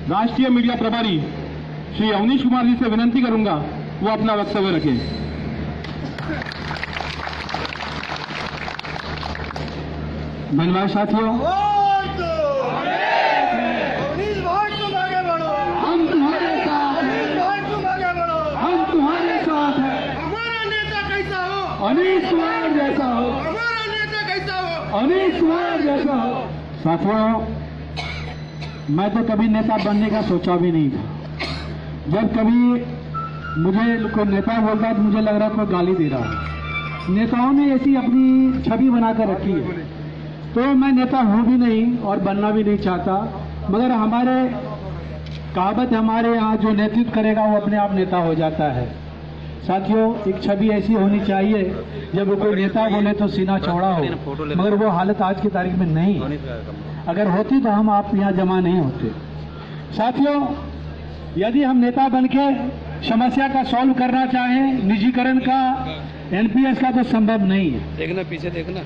राष्ट्रीय मीडिया प्रभारी श्री अवनीश कुमार जी से विनंती करूंगा वो अपना वक्तव्य रखें। धन्यवाद साथियों। अवनीश भाई तुम आगे बढ़ो, हम तुम्हारे साथ हैं, भाई तुम आगे बढ़ो, हम तुम्हारे साथ हैं। हमारा नेता कैसा हो, अवनीश कुमार जैसा हो, हमारा नेता कैसा हो, अवनीश कुमार जैसा हो। साथियों, मैं तो कभी नेता बनने का सोचा भी नहीं था। जब कभी मुझे कोई नेता बोलता तो मुझे लग रहा कोई गाली दे रहा है। नेताओं ने ऐसी अपनी छवि बनाकर रखी है, तो मैं नेता हूं भी नहीं और बनना भी नहीं चाहता। मगर हमारे कहावत हमारे यहाँ जो नेतृत्व करेगा वो अपने आप नेता हो जाता है। साथियों, एक छवि ऐसी होनी चाहिए जब कोई नेता बोले तो सीना चौड़ा हो, मगर वो हालत आज की तारीख में नहीं। अगर होती तो हम आप यहाँ जमा नहीं होते। साथियों, यदि हम नेता बनके समस्या का सॉल्व करना चाहें, निजीकरण का, एनपीएस का, तो संभव नहीं है। देखना पीछे देखना।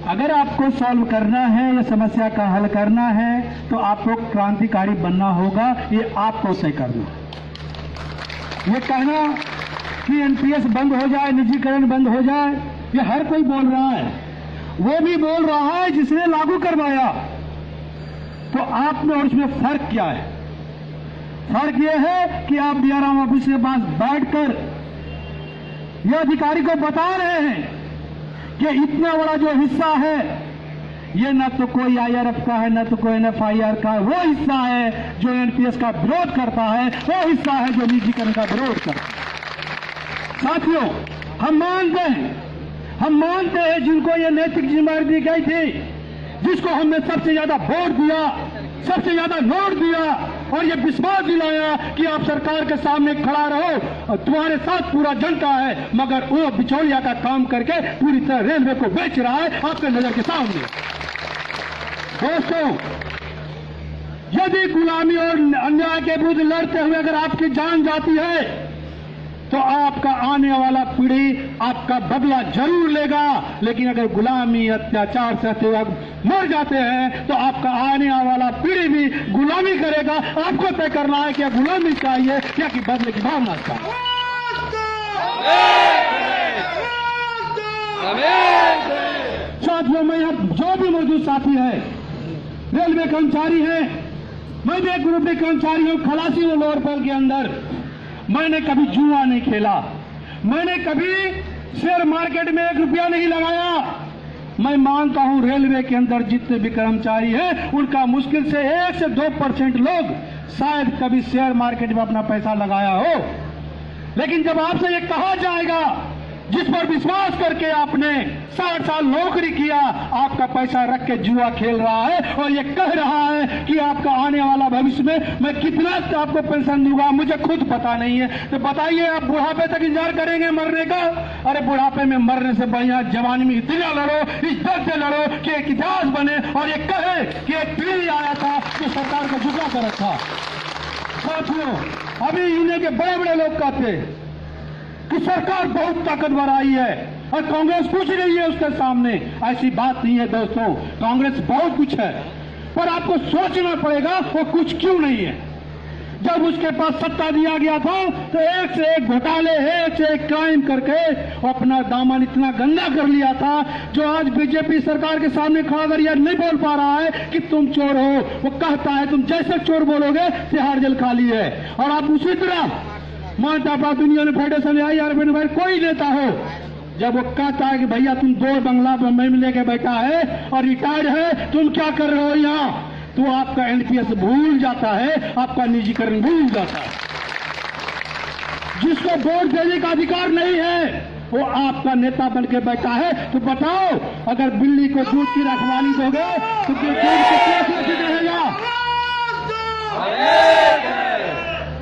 अगर आपको सॉल्व करना है या समस्या का हल करना है तो आपको क्रांतिकारी बनना होगा। ये आपको तय करना। ये कहना कि एनपीएस बंद हो जाए, निजीकरण बंद हो जाए, ये हर कोई बोल रहा है। वो भी बोल रहा है जिसने लागू करवाया। तो आप में और इसमें फर्क क्या है? फर्क यह है कि आप डीआरएम ऑफिस के पास बैठकर यह अधिकारी को बता रहे हैं कि इतना बड़ा जो हिस्सा है ये न तो कोई आईआरएफ का है, न तो कोई एनएफआईआर का है। वो हिस्सा है जो एनपीएस का विरोध करता है, वो हिस्सा है जो निजीकरण का विरोध करता है। साथियों, हम मानते हैं जिनको ये नैतिक जिम्मेदारी दी गई थी, जिसको हमने सबसे ज्यादा वोट दिया, सबसे ज्यादा नोट दिया और ये विश्वास दिलाया कि आप सरकार के सामने खड़ा रहो और तुम्हारे साथ पूरा जनता है, मगर वो बिचौलिया का काम करके पूरी तरह रेलवे को बेच रहा है आपके नजर के सामने। दोस्तों, यदि गुलामी और अन्याय के विरुद्ध लड़ते हुए अगर आपकी जान जाती है तो आपका आने वाला पीढ़ी आपका बदला जरूर लेगा। लेकिन अगर गुलामी अत्याचार सहते हुए मर जाते हैं तो आपका आने वाला पीढ़ी भी गुलामी करेगा। आपको तय करना है कि गुलामी चाहिए या कि बदले की भावना चाहिए। साथियों, मैं यहाँ जो भी मौजूद साथी है, रेलवे कर्मचारी है, मैं भी एक ग्रुप के कर्मचारी हूँ, खलासी हूँ लोअर पेल के अंदर। मैंने कभी जुआ नहीं खेला, मैंने कभी शेयर मार्केट में 1 रुपया नहीं लगाया। मैं मानता हूं रेलवे के अंदर जितने भी कर्मचारी हैं उनका मुश्किल से 1 से 2% लोग शायद कभी शेयर मार्केट में अपना पैसा लगाया हो। लेकिन जब आपसे ये कहा जाएगा जिस पर विश्वास करके आपने 60 साल नौकरी किया, आपका पैसा रख के जुआ खेल रहा है और ये कह रहा है कि आपका आने वाला भविष्य में मैं कितना आपको पेंशन दूंगा मुझे खुद पता नहीं है, तो बताइए आप बुढ़ापे तक इंतजार करेंगे मरने का? अरे बुढ़ापे में मरने से बढ़िया जवानी में इतना लड़ो, इस दर्द से लड़ो कि एक इतिहास बने और ये कहे कि एक पीढ़ी आया था जो सरकार को झुका कर रखा। साथियों, अभी इन्हें के बड़े बड़े लोग कहते कि सरकार बहुत ताकतवर आई है और कांग्रेस कुछ नहीं है उसके सामने। ऐसी बात नहीं है दोस्तों, कांग्रेस बहुत कुछ है, पर आपको सोचना पड़ेगा वो कुछ क्यों नहीं है। जब उसके पास सत्ता दिया गया था तो एक से एक घोटाले, एक से एक क्राइम करके अपना दामन इतना गंदा कर लिया था जो आज बीजेपी सरकार के सामने खड़ा कर यह नहीं बोल पा रहा है कि तुम चोर हो। वो कहता है तुम जैसे चोर बोलोगे तिहाड़ जेल खाली है। और आप उसी तरह मानता पार्टी यूनियन फेडरेशन आई यार भाई कोई नेता हो, जब वो कहता है कि भैया तुम 2 बंगला बम्बई में लेके बैठा है और रिटायर्ड है, तुम क्या कर रहे हो यहाँ, तो आपका एनपीएस भूल जाता है, आपका निजीकरण भूल जाता है। जिसको वोट देने का अधिकार नहीं है वो आपका नेता बन के बैठा है। तो बताओ, अगर बिल्ली को दूध की रखवाली दोगे तो दूध कितना सुरक्षित रहेगा?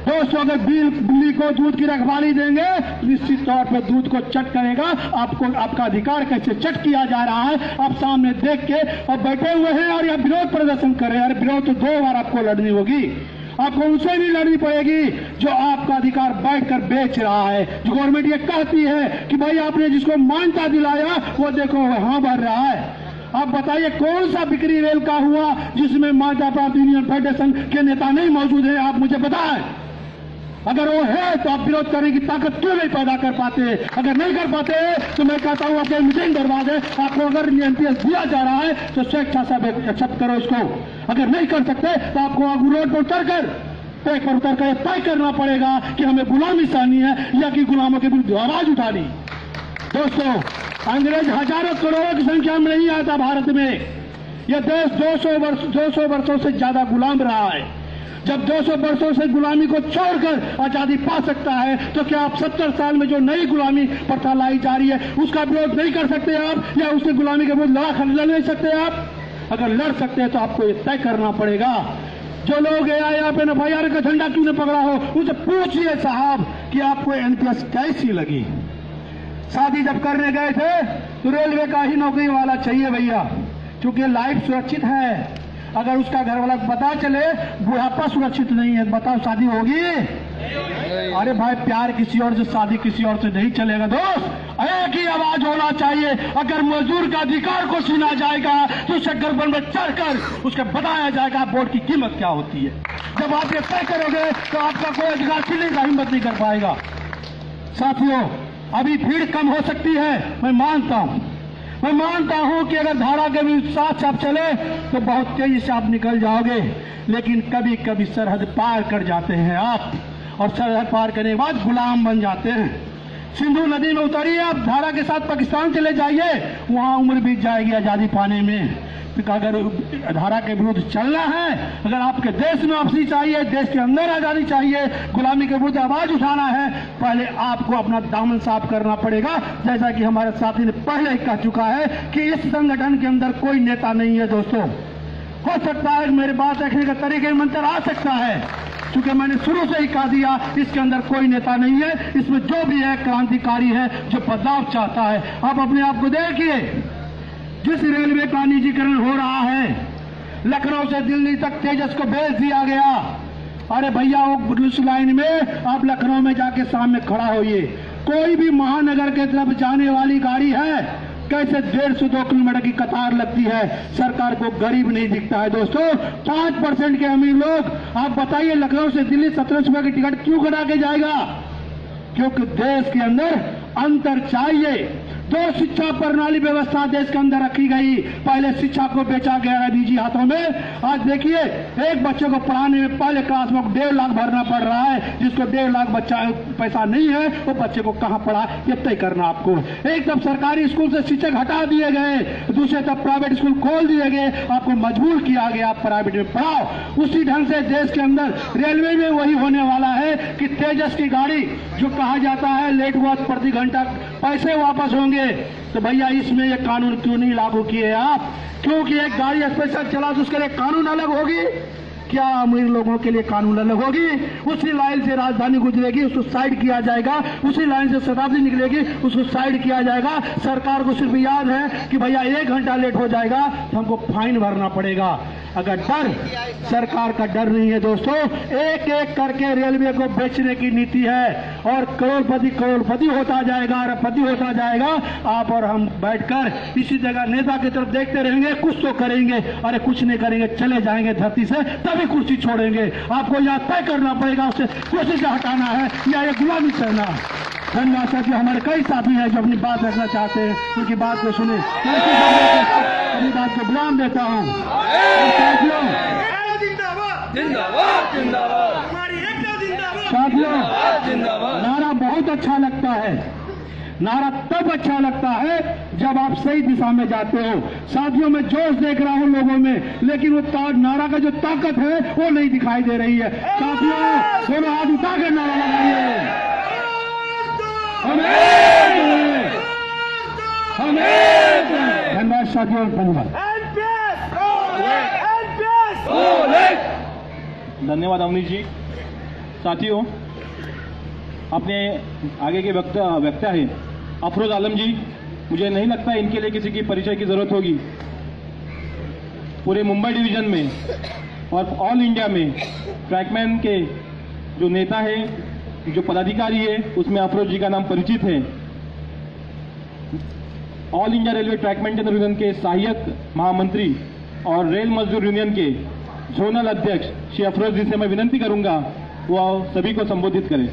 दोस्तों, अगर बिल्ली को दूध की रखवाली देंगे निश्चित तौर पर दूध को चट करेगा। आपको आपका अधिकार कैसे चट किया जा रहा है आप सामने देख के और बैठे हुए हैं और यह विरोध प्रदर्शन कर रहे हैं। अरे विरोध तो 2 बार आपको लड़नी होगी, आपको उनसे भी लड़नी पड़ेगी जो आपका अधिकार बैठकर बेच रहा है। जो गवर्नमेंट ये कहती है कि भाई आपने जिसको मान्यता दिलाया वो देखो हाँ भर रहा है, आप बताइए कौन सा बिक्री रेल का हुआ जिसमें माता पार्टी यूनियन फेडरेशन के नेता नहीं मौजूद है? आप मुझे बताएं। अगर वो है तो आप विरोध करने की ताकत क्यों नहीं पैदा कर पाते? अगर नहीं कर पाते तो मैं कहता हूं आपके मीटिंग बर्बाद है। आपको अगर एनपीएस दिया जा रहा है तो स्वेच्छा से एक्सेप्ट करो इसको। अगर नहीं कर सकते तो आपको रोड पर उतरकर पेट पर उतरकर तय करना पड़ेगा कि हमें गुलामी सहनी है या कि गुलामों के विरुद्ध आवाज उठानी। दोस्तों, अंग्रेज हजारों करोड़ों की संख्या में नहीं आता भारत में। यह देश 200 वर्षों से ज्यादा गुलाम रहा है। जब 200 वर्षों से गुलामी को छोड़कर आजादी पा सकता है तो क्या आप 70 साल में जो नई गुलामी प्रथा लाई जा रही है उसका विरोध नहीं कर सकते आप? या उससे गुलामी के विरुद्ध लड़ नहीं सकते आप? अगर लड़ सकते हैं तो आपको ये तय करना पड़ेगा। जो लोग यहाँ पे एफआईआर का झंडा क्यों नहीं पकड़ा हो उनसे पूछिए साहब कि आपको एनपीएस कैसी लगी। शादी जब करने गए थे तो रेलवे का ही नौकरी वाला चाहिए भैया, क्योंकि लाइफ सुरक्षित है। अगर उसका घर वाला को पता चले बुढ़ापा सुरक्षित नहीं है, बताओ शादी होगी? अरे भाई, प्यार किसी और से, शादी किसी और से नहीं चलेगा दोस्त। एक ही आवाज होना चाहिए। अगर मजदूर का अधिकार को छीना जाएगा तो उसे गर्दन में चढ़कर उसके बताया जाएगा वोट की कीमत क्या होती है। जब आप ये तय करोगे तो आपका कोई अधिकार छीनने का हिम्मत नहीं कर पाएगा। साथियों, अभी भीड़ कम हो सकती है, मैं मानता हूं कि अगर धारा के भी साथ आप चले तो बहुत तेजी से आप निकल जाओगे, लेकिन कभी कभी सरहद पार कर जाते हैं आप, और सरहद पार करने के बाद गुलाम बन जाते हैं। सिंधु नदी में उतरिए, आप धारा के साथ पाकिस्तान चले जाइए, वहां उम्र बीत जाएगी आजादी पाने में। अगर धारा के विरुद्ध चलना है, अगर आपके देश में वापसी चाहिए, देश के अंदर आजादी चाहिए, गुलामी के विरुद्ध आवाज उठाना है, पहले आपको अपना दामन साफ करना पड़ेगा। जैसा कि हमारे साथी ने पहले ही कह चुका है कि इस संगठन के अंदर कोई नेता नहीं है। दोस्तों, हो सकता है मेरे बात रखने का तरीके में अंतर आ सकता है, क्योंकि मैंने शुरू से ही कह दिया इसके अंदर कोई नेता नहीं है। इसमें जो भी है क्रांतिकारी है, जो बदलाव चाहता है। आप अपने आप को देखिए, जिस रेलवे का निजीकरण हो रहा है, लखनऊ से दिल्ली तक तेजस को भेज दिया गया। अरे भैया, वो उस लाइन में आप लखनऊ में जाके सामने खड़ा होइए, कोई भी महानगर के तरफ जाने वाली गाड़ी है, कैसे 150-2 किलोमीटर की कतार लगती है। सरकार को गरीब नहीं दिखता है। दोस्तों, 5% के अमीर लोग, आप बताइए लखनऊ से दिल्ली 1700 रुपए की टिकट क्यों कटा के जाएगा? क्योंकि देश के अंदर अंतर चाहिए। दो शिक्षा प्रणाली व्यवस्था देश के अंदर रखी गई। पहले शिक्षा को बेचा गया है निजी हाथों में। आज देखिए, एक बच्चे को पढ़ाने में पहले क्लास में 1.5 लाख भरना पड़ रहा है। जिसको 1.5 लाख बच्चा पैसा नहीं है वो बच्चे को कहां पढ़ा, ये तय करना आपको। एक तरफ सरकारी स्कूल से शिक्षक हटा दिए गए, दूसरे तरफ प्राइवेट स्कूल खोल दिए गए, आपको मजबूर किया गया आप प्राइवेट में पढ़ाओ। उसी ढंग से देश के अंदर रेलवे में वही होने वाला है कि तेजस की गाड़ी जो कहा जाता है लेट हुआ प्रति घंटा पैसे वापस होंगे, तो भैया इसमें ये कानून क्यों नहीं लागू किए आप? क्योंकि एक गाड़ी स्पेशल चला तो उसके लिए कानून अलग होगी, क्या अमीर लोगों के लिए कानून अलग होगी? उसी लाइन से राजधानी गुजरेगी, उसको साइड किया जाएगा। उसी लाइन से शताब्दी निकलेगी, उसको साइड किया जाएगा। सरकार को सिर्फ याद है कि भैया 1 घंटा लेट हो जाएगा तो हमको फाइन भरना पड़ेगा। अगर डर, सरकार का डर नहीं है दोस्तों, एक एक करके रेलवे को बेचने की नीति है और करोड़पति होता जाएगा, अरबपति होता जाएगा। आप और हम बैठकर इसी जगह नेता की तरफ देखते रहेंगे, कुछ तो करेंगे, अरे कुछ नहीं करेंगे, चले जाएंगे धरती से, तभी कुर्सी छोड़ेंगे। आपको यह तय करना पड़ेगा उसे कुर्सी से हटाना है या ये गुलामी करना। धन्यवाद साथी, हमारे कई साथी हैं जो अपनी बात रखना चाहते हैं, उनकी बात को सुने। अपनी बात को विराम देता हूँ। साथियों, नारा बहुत अच्छा लगता है। नारा तब अच्छा लगता है जब आप सही दिशा में जाते हो। साथियों, मैं जोश देख रहा हूं लोगों में, लेकिन वो नारा का जो ताकत है वो नहीं दिखाई दे रही है। साथियों, दोनों हाथ उठाकर नारा लगाइए। धन्यवाद साथियों, धन्यवाद। धन्यवाद अवनीश जी। साथियों, अपने आगे के वक्ता है अफरोज आलम जी। मुझे नहीं लगता इनके लिए किसी की परिचय की जरूरत होगी। पूरे मुंबई डिवीजन में और ऑल इंडिया में ट्रैकमैन के जो नेता है, जो पदाधिकारी है, उसमें अफरोज जी का नाम परिचित है। All India railway track maintainer union के सहायक महामंत्री और रेल मजदूर यूनियन के जोनल अध्यक्ष श्री अफरोज जी से मैं विनंती करूंगा वो सभी को संबोधित करें।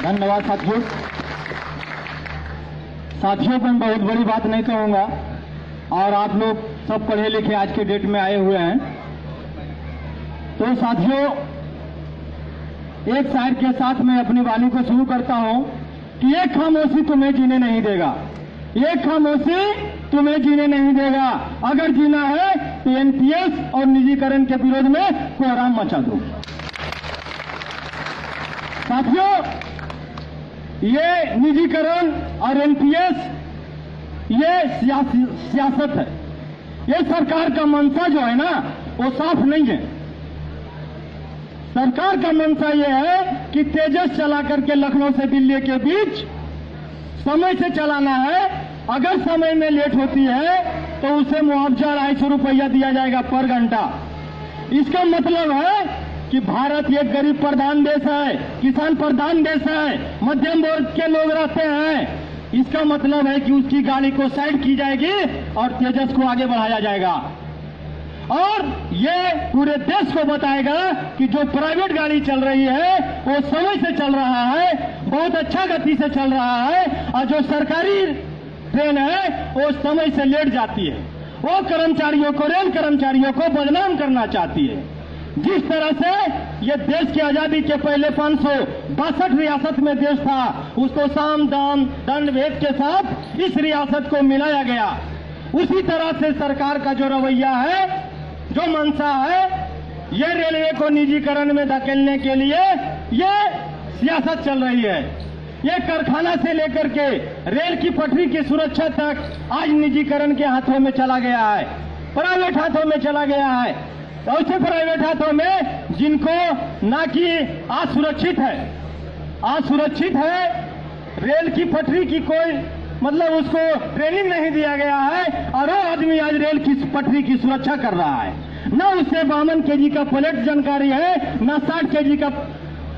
धन्यवाद साथियों। मैं बहुत बड़ी बात नहीं कहूंगा और आप लोग सब पढ़े लिखे आज के डेट में आए हुए हैं। तो साथियों, एक शायर के साथ मैं अपनी वाणी को शुरू करता हूं कि एक खामोशी तुम्हें जीने नहीं देगा, एक खामोशी तुम्हें जीने नहीं देगा। अगर जीना है तो एनपीएस और निजीकरण के विरोध में कोहराम मचा दो। साथियों, ये निजीकरण और एनपीएस ये सियासत है। ये सरकार का मंशा जो है ना वो साफ नहीं है। सरकार का मंशा ये है कि तेजस चला करके लखनऊ से दिल्ली के बीच समय से चलाना है। अगर समय में लेट होती है तो उसे मुआवजा 250 रुपया दिया जाएगा पर घंटा। इसका मतलब है कि भारत एक गरीब प्रधान देश है, किसान प्रधान देश है, मध्यम वर्ग के लोग रहते हैं। इसका मतलब है कि उसकी गाड़ी को साइड की जाएगी और तेजस को आगे बढ़ाया जाएगा। और ये पूरे देश को बताएगा कि जो प्राइवेट गाड़ी चल रही है वो समय से चल रहा है, बहुत अच्छा गति से चल रहा है, और जो सरकारी ट्रेन है वो समय से लेट जाती है। वो कर्मचारियों को, रेल कर्मचारियों को बदनाम करना चाहती है। जिस तरह से ये देश की आजादी के पहले 562 रियासत में देश था, उसको साम दाम दंड भेद के साथ इस रियासत को मिलाया गया। उसी तरह से सरकार का जो रवैया है, जो मंशा है, ये रेलवे को निजीकरण में धकेलने के लिए ये सियासत चल रही है। ये कारखाना से लेकर के रेल की पटरी की सुरक्षा तक आज निजीकरण के हाथों में चला गया है, प्राइवेट हाथों में चला गया है। ऐसे प्राइवेट हाथों में जिनको ना कि असुरक्षित है, रेल की पटरी की कोई मतलब उसको ट्रेनिंग नहीं दिया गया है, और वो आदमी आज रेल की पटरी की सुरक्षा कर रहा है। न उसे 52 केजी का प्लेट जानकारी है, न 60 केजी का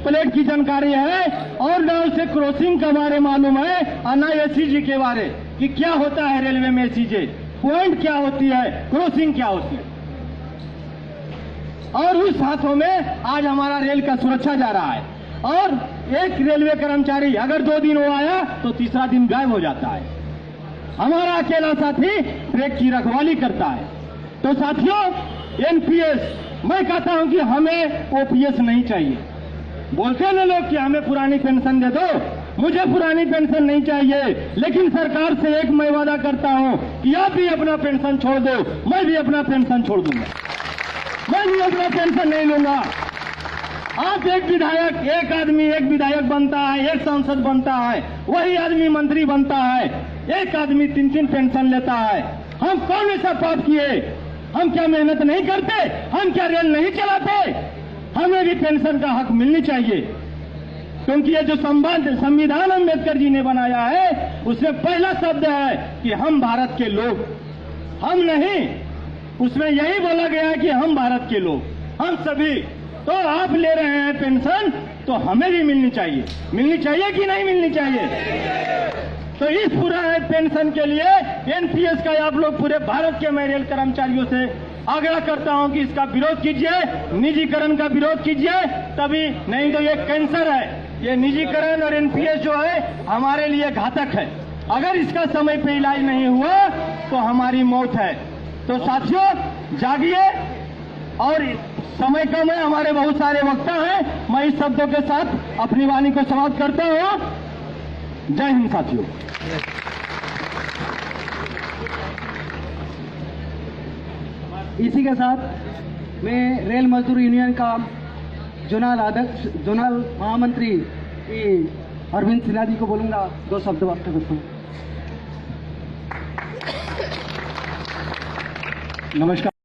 प्लेट की जानकारी है, और न उसे क्रॉसिंग के बारे मालूम है, और न एसीजी के बारे कि क्या होता है रेलवे में, एसीजी पॉइंट क्या होती है, क्रॉसिंग क्या होती है। और उस हाथों में आज हमारा रेल का सुरक्षा जा रहा है। और एक रेलवे कर्मचारी अगर 2 दिन वो आया तो तीसरा दिन गायब हो जाता है। हमारा अकेला साथी ट्रैक की रखवाली करता है। तो साथियों, एनपीएस, मैं कहता हूं कि हमें ओपीएस नहीं चाहिए। बोलते हैं ना लोग कि हमें पुरानी पेंशन दे दो, मुझे पुरानी पेंशन नहीं चाहिए। लेकिन सरकार से एक मैं वादा करता हूं कि आप भी अपना पेंशन छोड़ दो, मैं भी अपना पेंशन छोड़ दूंगा, मैं भी अपना पेंशन नहीं लूंगा। आप एक आदमी एक विधायक बनता है, एक सांसद बनता है, वही आदमी मंत्री बनता है, एक आदमी 3-3 पेंशन लेता है। हम कौन ऐसा पाप किए? हम क्या मेहनत नहीं करते? हम क्या रेल नहीं चलाते? हमें भी पेंशन का हक मिलनी चाहिए, क्योंकि ये जो संविधान अम्बेडकर जी ने बनाया है उसमें पहला शब्द है कि हम भारत के लोग, हम नहीं, उसमें यही बोला गया है कि हम भारत के लोग, हम सभी। तो आप ले रहे हैं पेंशन तो हमें भी मिलनी चाहिए कि नहीं मिलनी चाहिए? तो इस पूरा पेंशन के लिए एनपीएस का आप लोग पूरे भारत के मैं रेल कर्मचारियों से आग्रह करता हूं कि इसका विरोध कीजिए, निजीकरण का विरोध कीजिए, तभी नहीं तो ये कैंसर है। ये निजीकरण और एनपीएस जो है हमारे लिए घातक है। अगर इसका समय पे इलाज नहीं हुआ तो हमारी मौत है। तो साथियों, जागिए। और समय कम है, हमारे बहुत सारे वक्ता हैं। मैं इस शब्दों के साथ अपनी वाणी को समाप्त करता हूं। जय हिंद साथियों। इसी के साथ मैं रेल मजदूर यूनियन का जोनल महामंत्री अरविंद सिन्हा जी को बोलूंगा 2 शब्द वार्ता करता हूँ। नमस्कार।